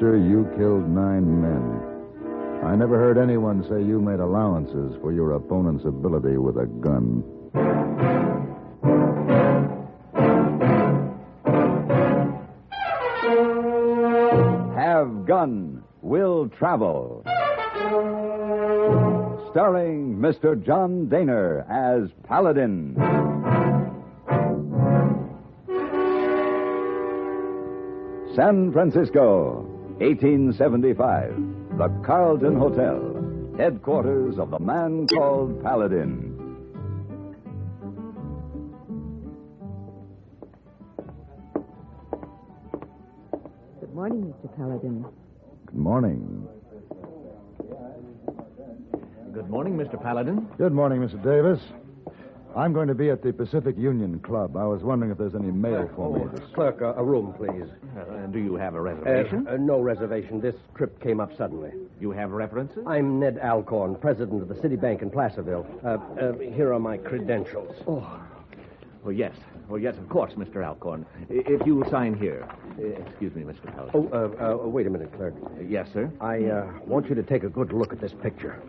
Mister, you killed 9 men. I never heard anyone say you made allowances for your opponent's ability with a gun. Have Gun, Will Travel. Starring Mr. John Daner as Paladin. San Francisco, 1875. The Carlton Hotel, headquarters of the man called Paladin. Good morning, Mr. Paladin. Good morning. Good morning, Mr. Paladin. Good morning, Mr. Davis. I'm going to be at the Pacific Union Club. I was wondering if there's any mail for me. Clerk, a room, please. Do you have a reservation? No reservation. This trip came up suddenly. You have references? I'm Ned Alcorn, president of the City Bank in Placerville. Here are my credentials. Oh, yes. Oh, yes, of course, Mr. Alcorn. If you will sign here. Excuse me, Mr. Paladin. Wait a minute, clerk. Yes, sir? I want you to take a good look at this picture.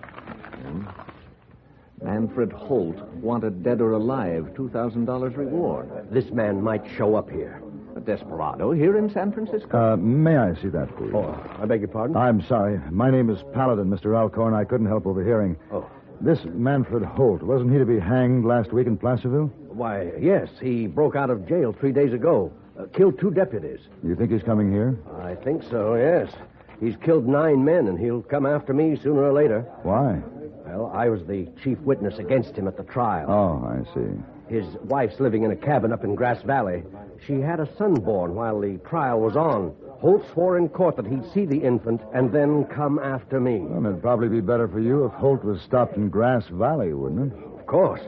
Manfred Holt, wanted dead or alive, $2,000 reward. This man might show up here. A desperado here in San Francisco? May I see that, please? Oh, I beg your pardon? I'm sorry. My name is Paladin, Mr. Alcorn. I couldn't help overhearing. Oh. This Manfred Holt, wasn't he to be hanged last week in Placerville? Why, yes. He broke out of jail 3 days ago. Killed 2 deputies. You think he's coming here? I think so, yes. He's killed 9 men, and he'll come after me sooner or later. Why? Well, I was the chief witness against him at the trial. Oh, I see. His wife's living in a cabin up in Grass Valley. She had a son born while the trial was on. Holt swore in court that he'd see the infant and then come after me. Well, it'd probably be better for you if Holt was stopped in Grass Valley, wouldn't it? Of course.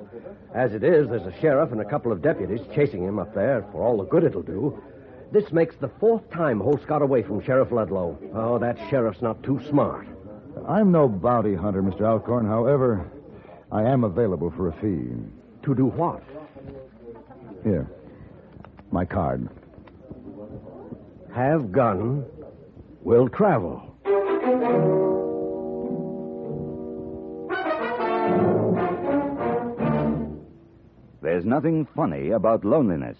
As it is, there's a sheriff and a couple of deputies chasing him up there for all the good it'll do. This makes the 4th time Holt's got away from Sheriff Ludlow. Oh, that sheriff's not too smart. I'm no bounty hunter, Mr. Alcorn. However, I am available for a fee. To do what? Here. My card. Have gun. Will travel. There's nothing funny about loneliness.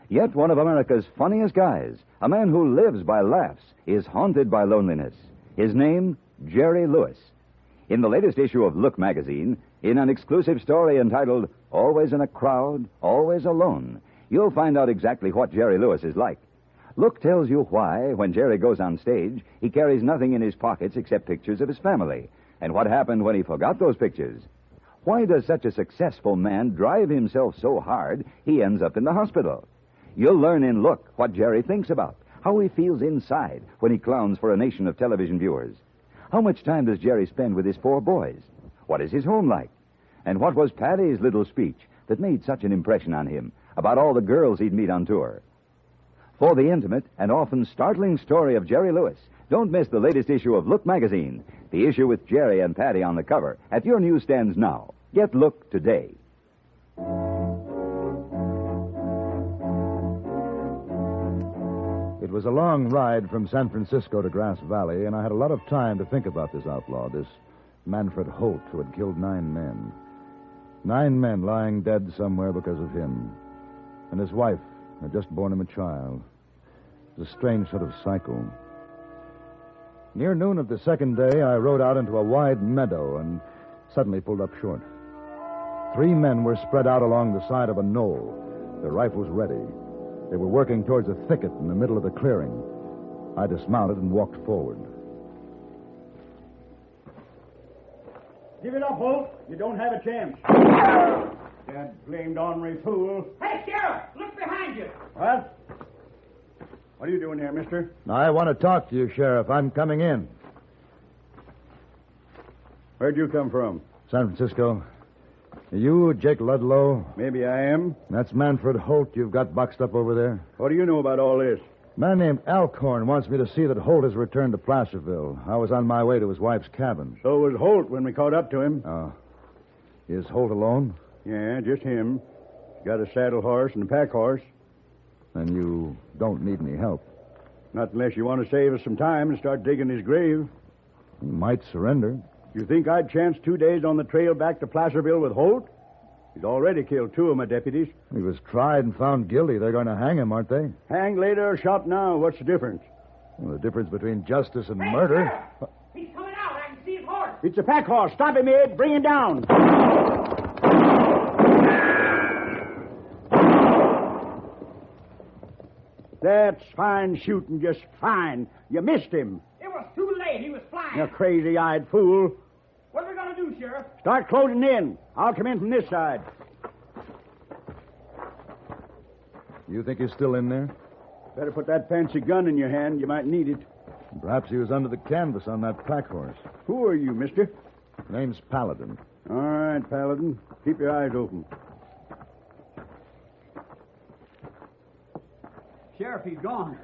Yet one of America's funniest guys, a man who lives by laughs, is haunted by loneliness. His name, Jerry Lewis. In the latest issue of Look magazine, in an exclusive story entitled Always in a Crowd, Always Alone, you'll find out exactly what Jerry Lewis is like. Look tells you why, when Jerry goes on stage, he carries nothing in his pockets except pictures of his family, and what happened when he forgot those pictures. Why does such a successful man drive himself so hard he ends up in the hospital? You'll learn in Look what Jerry thinks about, how he feels inside when he clowns for a nation of television viewers. How much time does Jerry spend with his 4 boys? What is his home like? And what was Patty's little speech that made such an impression on him about all the girls he'd meet on tour? For the intimate and often startling story of Jerry Lewis, don't miss the latest issue of Look magazine, the issue with Jerry and Patty on the cover, at your newsstands now. Get Look today. It was a long ride from San Francisco to Grass Valley, and I had a lot of time to think about this outlaw, this Manfred Holt, who had killed 9 men. 9 men lying dead somewhere because of him. And his wife had just borne him a child. It was a strange sort of cycle. Near noon of the second day, I rode out into a wide meadow and suddenly pulled up short. 3 men were spread out along the side of a knoll, their rifles ready. They were working towards a thicket in the middle of the clearing. I dismounted and walked forward. Give it up, Holt. You don't have a chance. That blamed ornery fool. Hey, Sheriff, look behind you. What? What are you doing here, mister? I want to talk to you, Sheriff. I'm coming in. Where'd you come from? San Francisco. Are you Jake Ludlow? Maybe I am. That's Manfred Holt you've got boxed up over there? What do you know about all this? A man named Alcorn wants me to see that Holt has returned to Placerville. I was on my way to his wife's cabin. So was Holt when we caught up to him. Oh. Is Holt alone? Yeah, just him. Got a saddle horse and a pack horse. Then you don't need any help. Not unless you want to save us some time and start digging his grave. He might surrender. You think I'd chance 2 days on the trail back to Placerville with Holt? He's already killed 2 of my deputies. He was tried and found guilty. They're going to hang him, aren't they? Hang later or shot now. What's the difference? Well, the difference between justice and Hey, murder... Sheriff! He's coming out. I can see his horse. It's a pack horse. Stop him, Abe. Bring him down. That's fine shooting, just fine. You missed him. It was too late. He was flying. You crazy-eyed fool. What are we going to do, Sheriff? Start closing in. I'll come in from this side. You think he's still in there? Better put that fancy gun in your hand. You might need it. Perhaps he was under the canvas on that pack horse. Who are you, mister? Name's Paladin. All right, Paladin. Keep your eyes open. Sheriff, he's gone.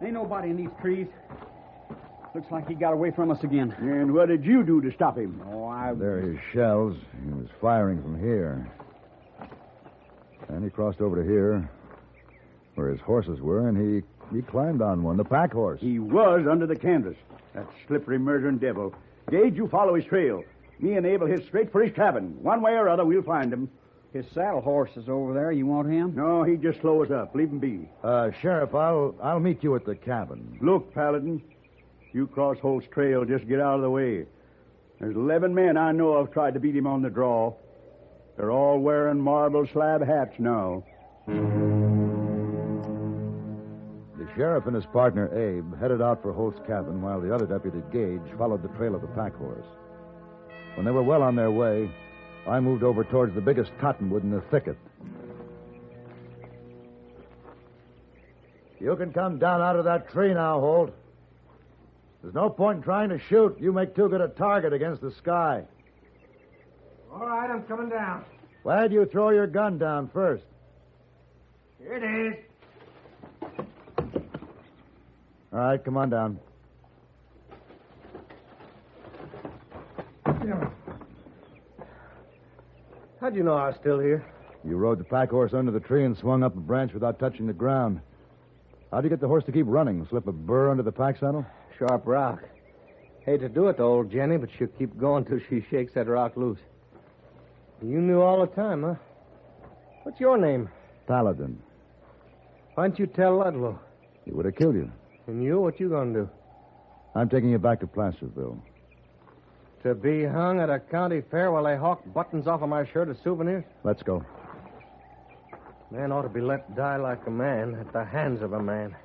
Ain't nobody in these trees. Looks like he got away from us again. And what did you do to stop him? There are his shells. He was firing from here. And he crossed over to here, where his horses were, and he climbed on one, the pack horse. He was under the canvas. That slippery, murdering devil. Gage, you follow his trail. Me and Abe will hit straight for his cabin. One way or other, we'll find him. His saddle horse is over there. You want him? No, he'd just slow us up. Leave him be. Sheriff, I'll meet you at the cabin. Look, Paladin. You cross Holt's trail, just get out of the way. There's 11 men I know of tried to beat him on the draw. They're all wearing marble slab hats now. The sheriff and his partner, Abe, headed out for Holt's cabin while the other deputy, Gage, followed the trail of the pack horse. When they were well on their way, I moved over towards the biggest cottonwood in the thicket. You can come down out of that tree now, Holt. There's no point in trying to shoot. You make too good a target against the sky. All right, I'm coming down. Why'd you throw your gun down first? Here it is. All right, come on down. How'd you know I was still here? You rode the pack horse under the tree and swung up a branch without touching the ground. How'd you get the horse to keep running? Slip a burr under the pack saddle? Sharp rock. Hate to do it to old Jenny, but she'll keep going till she shakes that rock loose. You knew all the time, huh? What's your name? Paladin. Why'd you tell Ludlow? He would have killed you. And you, what you gonna do? I'm taking you back to Placerville. To be hung at a county fair while they hawk buttons off of my shirt as souvenirs? Let's go. Man ought to be let die like a man at the hands of a man.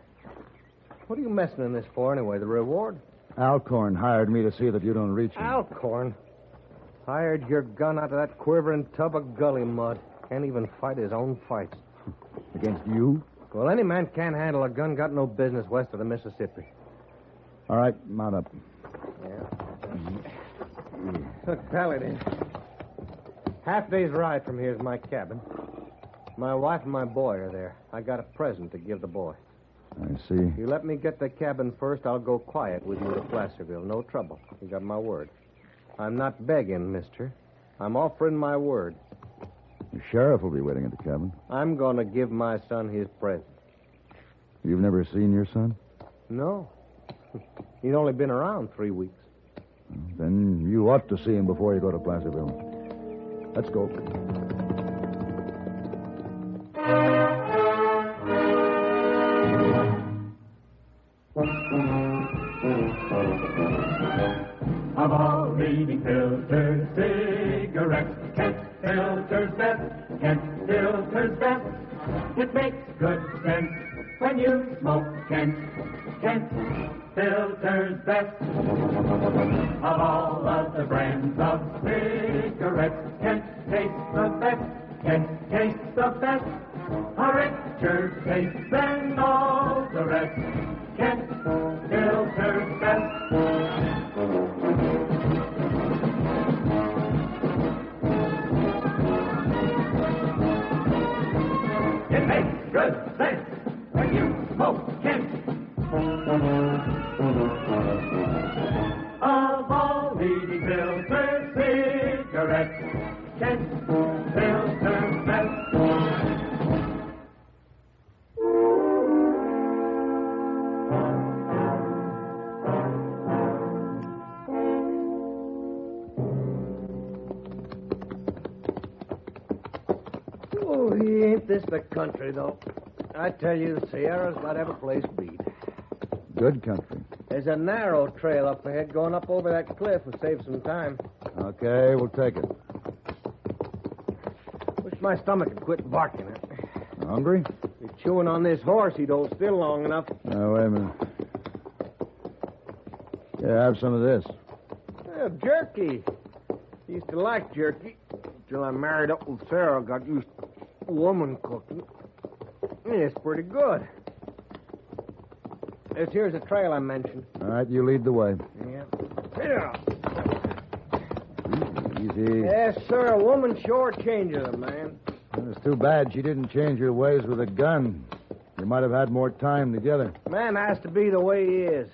What are you messing in this for anyway? The reward? Alcorn hired me to see that you don't reach him. Alcorn? Hired your gun out of that quivering tub of gully mud. Can't even fight his own fights. Against you? Well, any man can't handle a gun, got no business west of the Mississippi. All right, mount up. Look, Paladin. Half day's ride from here is my cabin. My wife and my boy are there. I got a present to give the boy. I see. You let me get the cabin first, I'll go quiet with you to Placerville. No trouble. You got my word. I'm not begging, mister. I'm offering my word. The sheriff will be waiting at the cabin. I'm going to give my son his present. You've never seen your son? No. He's only been around 3 weeks. Then you ought to see him before you go to Placerville. Let's go. Of all leading filters, cigarettes, Kent filters best, Kent filters best. It makes good sense when you smoke Kent, Kent filters best. Of all of the brands of cigarettes, Kent tastes the best, Kent tastes the best. A richer taste than all the rest, Kent filters best. It makes good sense when you smoke Kent. Of all leading filter cigarettes, Kent filters best. Oh, ain't this the country, though? I tell you, the Sierra's got every place beat. Good country. There's a narrow trail up ahead going up over that cliff. Will save some time. Okay, we'll take it. Wish my stomach had quit barking. Hungry? He's chewing on this horse. He'd hold still long enough. Oh, wait a minute. Yeah, have some of this. Jerky. Used to like jerky until I married up with Sarah. Got used to woman cooking. Yeah, it's pretty good. Here's the trail I mentioned. All right, you lead the way. Yeah. Easy. Yes, sir. A woman sure changes a man. Well, it's too bad she didn't change her ways with a gun. You might have had more time together. Man has to be the way he is.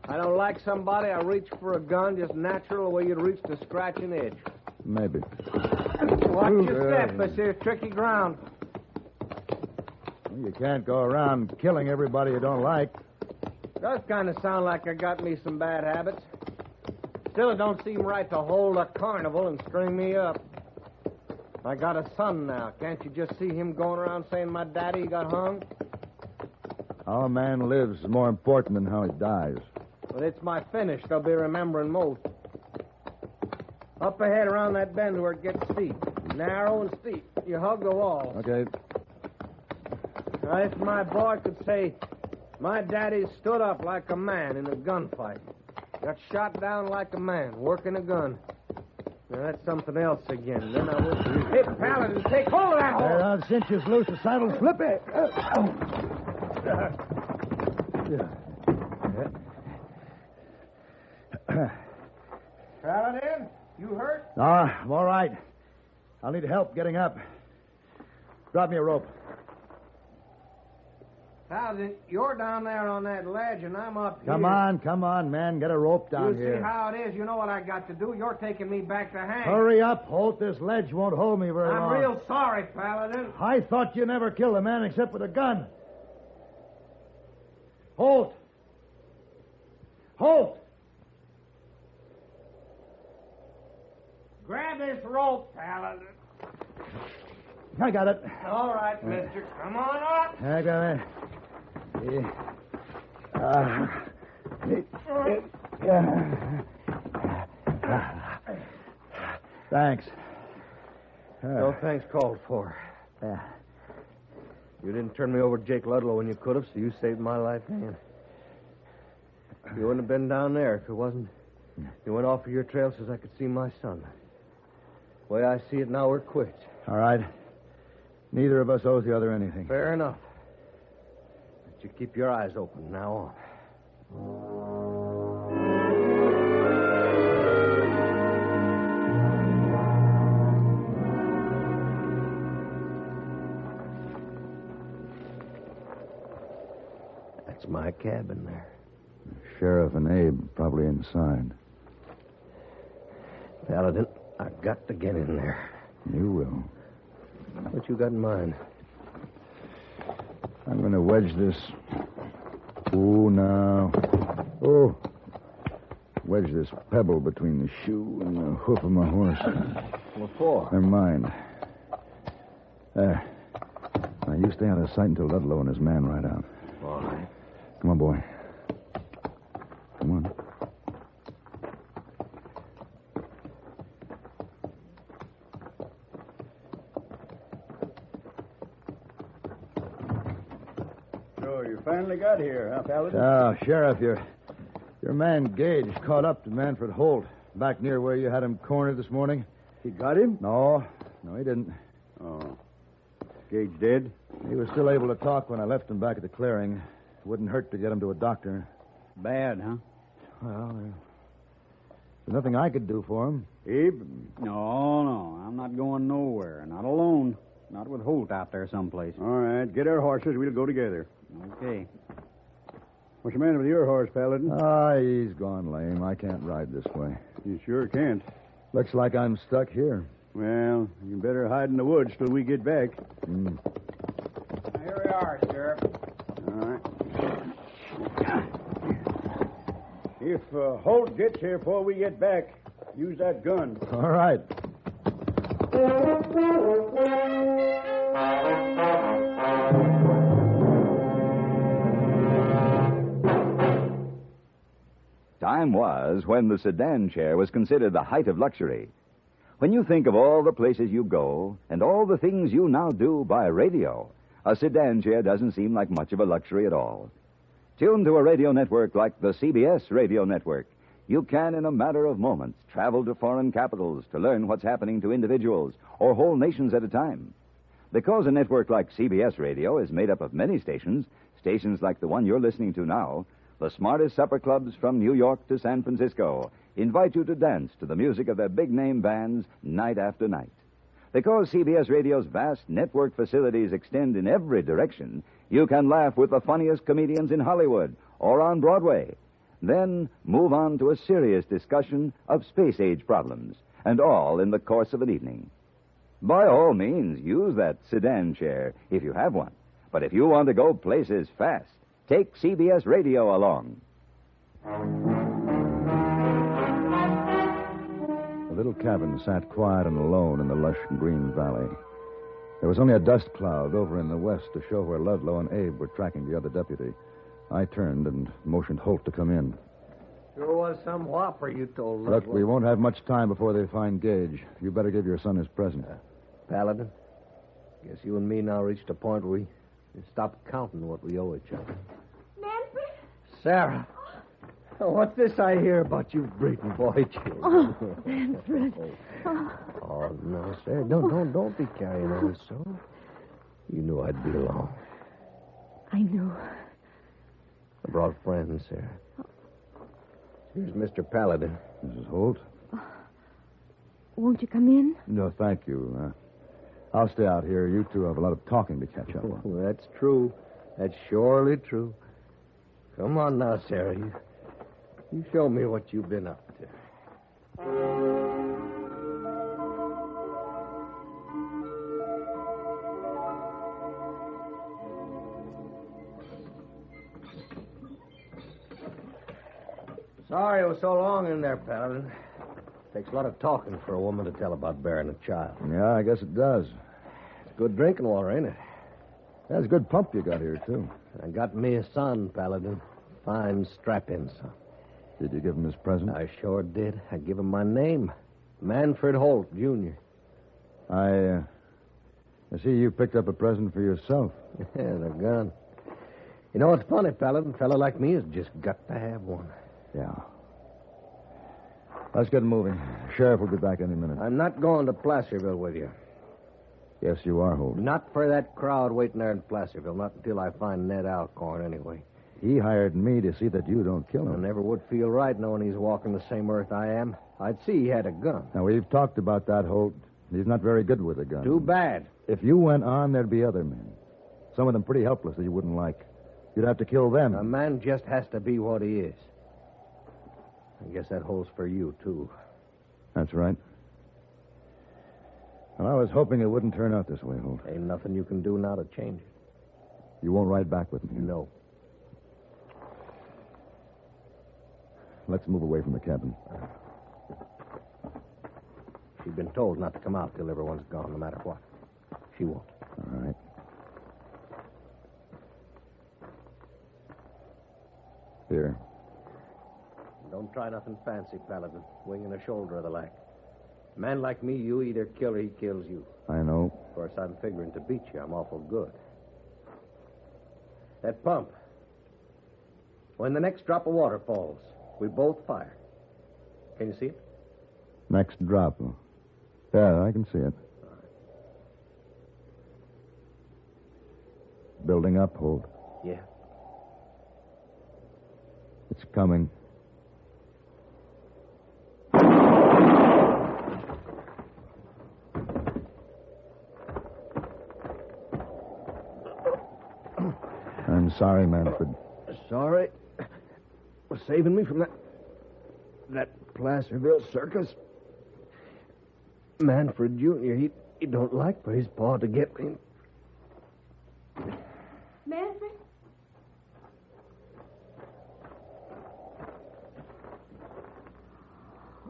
I don't like somebody, I reach for a gun just natural the way you'd reach to scratch an itch. Maybe. Watch your step. This here's tricky ground. You can't go around killing everybody you don't like. Does kind of sound like I got me some bad habits. Still, it don't seem right to hold a carnival and string me up. I got a son now. Can't you just see him going around saying my daddy got hung? How a man lives is more important than how he dies. But it's my finish they'll be remembering most. Up ahead around that bend where it gets steep. Narrow and steep. You hug the wall. Okay. Now, if my boy could say, my daddy stood up like a man in a gunfight. Got shot down like a man, working a gun. Now, that's something else again. Then I will... Hey, Paladin, take hold of that horse. There, I'll cinch you loose. The saddle's slippy. Paladin, you hurt? I'm all right. I'll need help getting up. Drop me a rope. Paladin, you're down there on that ledge, and I'm up here. Come on, man. Get a rope down here. You see how it is. You know what I got to do. You're taking me back to hang. Hurry up, Holt. This ledge won't hold me very long. I'm real sorry, Paladin. I thought you never killed a man except with a gun. Holt! Holt! Grab this rope, Paladin. I got it. All right, mister. Come on up. I got it. Thanks. No thanks called for. You didn't turn me over to Jake Ludlow when you could have, so you saved my life, man. You wouldn't have been down there if it wasn't. You went off of your trail so I could see my son. The way I see it now, we're quits. All right. Neither of us owes the other anything. Fair enough. But you keep your eyes open from now on. That's my cabin there. Sheriff and Abe probably inside. Paladin, I've got to get in there. You will. What you got in mind? I'm going to wedge this. Oh, now. Oh. Wedge this pebble between the shoe and the hoof of my horse. What for? Never mind. There. Now, you stay out of sight until Ludlow and his man ride out. All right. Come on, boy. Come on. So you finally got here, huh, Paladin? Oh, Sheriff, your man Gage caught up to Manfred Holt back near where you had him cornered this morning. He got him? No, he didn't. Oh. Gage dead? He was still able to talk when I left him back at the clearing. It wouldn't hurt to get him to a doctor. Bad, huh? Well, there's nothing I could do for him. Abe? No. I'm not going nowhere. Not alone. Not with Holt out there someplace. All right, get our horses. We'll go together. Okay. What's the matter with your horse, Paladin? He's gone lame. I can't ride this way. You sure can't. Looks like I'm stuck here. Well, you better hide in the woods till we get back. Here we are, Sheriff. All right. If Holt gets here before we get back, use that gun. All right. time was when the sedan chair was considered the height of luxury. When you think of all the places you go and all the things you now do by radio, a sedan chair doesn't seem like much of a luxury at all. Tuned to a radio network like the CBS Radio Network, you can, in a matter of moments, travel to foreign capitals to learn what's happening to individuals or whole nations at a time. Because a network like CBS Radio is made up of many stations like the one you're listening to now, the smartest supper clubs from New York to San Francisco invite you to dance to the music of their big-name bands night after night. Because CBS Radio's vast network facilities extend in every direction, you can laugh with the funniest comedians in Hollywood or on Broadway. Then move on to a serious discussion of space-age problems, and all in the course of an evening. By all means, use that sedan chair if you have one. But if you want to go places fast, take CBS Radio along. The little cabin sat quiet and alone in the lush green valley. There was only a dust cloud over in the west to show where Ludlow and Abe were tracking the other deputy. I turned and motioned Holt to come in. Sure was some whopper you told Look, we won't have much time before they find Gage. You better give your son his present. Paladin, guess you and me now reached a point where we stop counting what we owe each other. Manfred? Sarah. What's this I hear about you breeding boy children? Oh, Manfred. Oh, no, Sarah. Don't be carrying on so. You knew I'd be along. I knew. I brought friends, Sarah. Here's Mr. Paladin. Mrs. Holt? Won't you come in? No, thank you. I'll stay out here. You two have a lot of talking to catch up on. Well, that's true. That's surely true. Come on now, Sarah. You show me what you've been up to. Sorry it was so long in there, Paladin. Takes a lot of talking for a woman to tell about bearing a child. Yeah, I guess it does. It's good drinking water, ain't it? That's a good pump you got here, too. I got me a son, Paladin. Fine strap-in son. Did you give him his present? I sure did. I give him my name. Manfred Holt, Jr. I see you picked up a present for yourself. Yeah, the gun. You know what's funny, Paladin? A fella like me has just got to have one. Yeah. Let's get moving. Sheriff will be back any minute. I'm not going to Placerville with you. Yes, you are, Holt. Not for that crowd waiting there in Placerville. Not until I find Ned Alcorn, anyway. He hired me to see that you don't kill him. I never would feel right knowing he's walking the same earth I am. I'd see he had a gun. Now, we've talked about that, Holt. He's not very good with a gun. Too bad. If you went on, there'd be other men. Some of them pretty helpless that you wouldn't like. You'd have to kill them. A man just has to be what he is. I guess that holds for you, too. That's right. Well, I was hoping it wouldn't turn out this way, Holt. Ain't nothing you can do now to change it. You won't ride back with me? No. Let's move away from the cabin. She's been told not to come out till everyone's gone, no matter what. She won't. All right. Here. Don't try nothing fancy, Paladin. Wing and a shoulder of the lack. A man like me, you either kill or he kills you. I know. Of course, I'm figuring to beat you. I'm awful good. That pump. When the next drop of water falls, we both fire. Can you see it? Next drop. Yeah, I can see it. Building up, Holt. Yeah. It's coming. I'm sorry, Manfred. Sorry. For saving me from that Placerville circus. Manfred Jr., he don't like for his paw to get me. Manfred?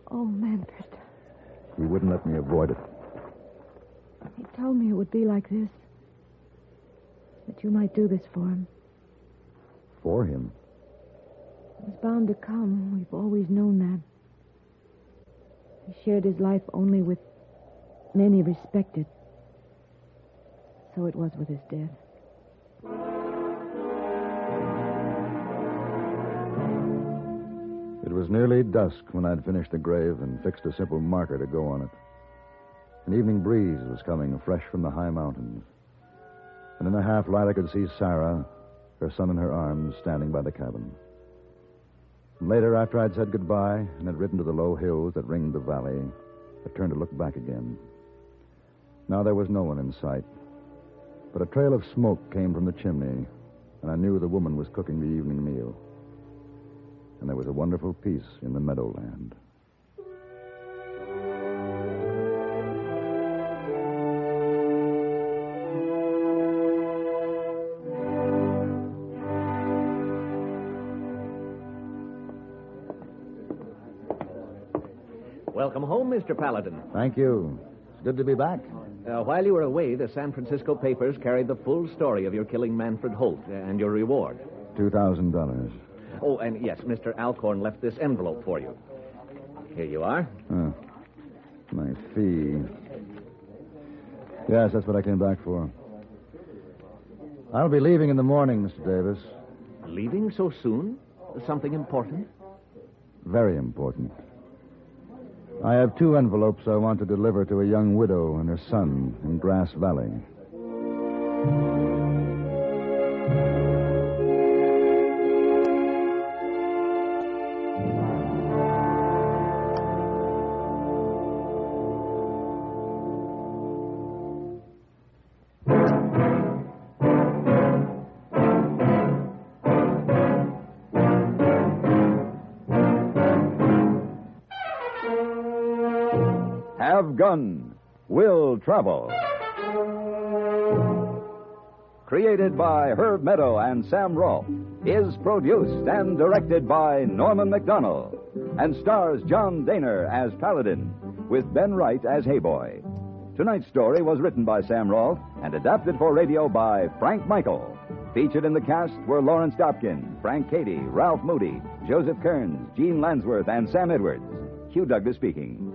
Oh, Manfred. He wouldn't let me avoid it. He told me it would be like this. That you might do this for him. For him? It was bound to come. We've always known that. He shared his life only with men he respected. So it was with his death. It was nearly dusk when I'd finished the grave and fixed a simple marker to go on it. An evening breeze was coming fresh from the high mountains. And in the half light I could see Sarah, her son in her arms, standing by the cabin. And later, after I'd said goodbye and had ridden to the low hills that ringed the valley, I turned to look back again. Now there was no one in sight. But a trail of smoke came from the chimney, and I knew the woman was cooking the evening meal. And there was a wonderful peace in the meadowland. Welcome home, Mr. Paladin. Thank you. It's good to be back. While you were away, the San Francisco papers carried the full story of your killing Manfred Holt and your reward. $2,000. Oh, and yes, Mr. Alcorn left this envelope for you. Here you are. Oh, my fee. Yes, that's what I came back for. I'll be leaving in the morning, Mr. Davis. Leaving so soon? Something important? Very important. I have 2 envelopes I want to deliver to a young widow and her son in Grass Valley. Have Gun, Will Travel. Created by Herb Meadow and Sam Rolfe, is produced and directed by Norman MacDonald, and stars John Daner as Paladin, with Ben Wright as Hayboy. Tonight's story was written by Sam Rolfe and adapted for radio by Frank Michael. Featured in the cast were Lawrence Dobkin, Frank Cady, Ralph Moody, Joseph Kearns, Gene Lansworth, and Sam Edwards. Hugh Douglas speaking.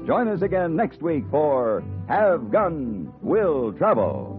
Join us again next week for Have Gun, Will Travel.